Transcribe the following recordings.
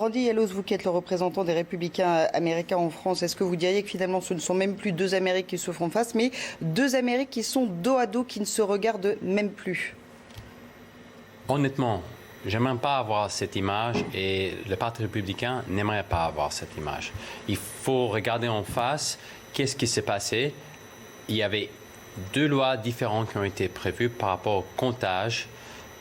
Randy Yellows, vous qui êtes le représentant des Républicains américains en France, est-ce que vous diriez que finalement ce ne sont même plus deux Amériques qui se font face, mais deux Amériques qui sont dos à dos, qui ne se regardent même plus? Honnêtement, j'aimerais pas avoir cette image et le Parti républicain n'aimerait pas avoir cette image. Il faut regarder en face qu'est-ce qui s'est passé. Il y avait deux lois différentes qui ont été prévues par rapport au comptage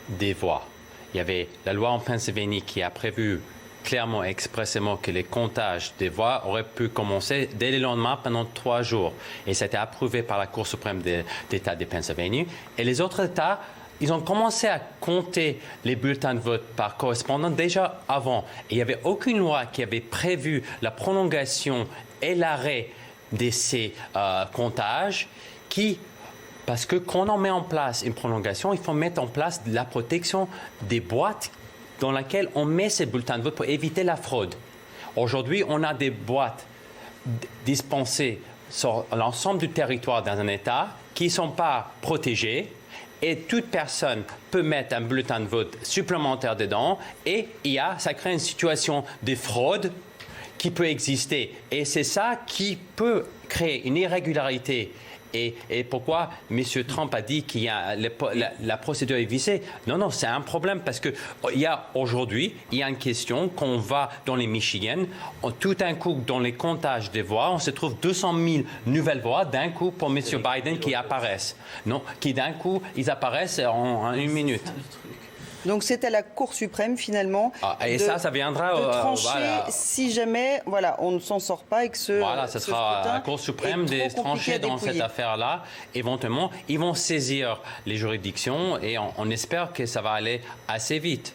des voix. Il y avait la loi en Pennsylvanie qui a prévu clairement, expressément, que les comptages des voix auraient pu commencer dès le lendemain pendant 3 jours. Et ça a été approuvé par la Cour suprême d'État de Pennsylvanie. Et les autres États, ils ont commencé à compter les bulletins de vote par correspondant déjà avant. Et il n'y avait aucune loi qui avait prévu la prolongation et l'arrêt de ces comptages parce que quand on met en place une prolongation, il faut mettre en place la protection des boîtes dans laquelle on met ces bulletins de vote pour éviter la fraude. Aujourd'hui, on a des boîtes dispensées sur l'ensemble du territoire dans un État qui ne sont pas protégées et toute personne peut mettre un bulletin de vote supplémentaire dedans et ça crée une situation de fraude qui peut exister. Et c'est ça qui peut créer une irrégularité. Et pourquoi M. Trump a dit qu'il y a la procédure est viciée? Non, c'est un problème parce que aujourd'hui, il y a une question qu'on va dans les Michigan, tout d'un coup, dans les comptages des voix, on se trouve 200 000 nouvelles voix d'un coup pour M. Biden qui apparaissent. Non, qui d'un coup, ils apparaissent en une minute. Donc c'est à la Cour suprême finalement ça viendra de trancher si jamais on ne s'en sort pas et que ce sera à la Cour suprême de trancher dans cette affaire-là. Éventuellement, ils vont saisir les juridictions et on espère que ça va aller assez vite.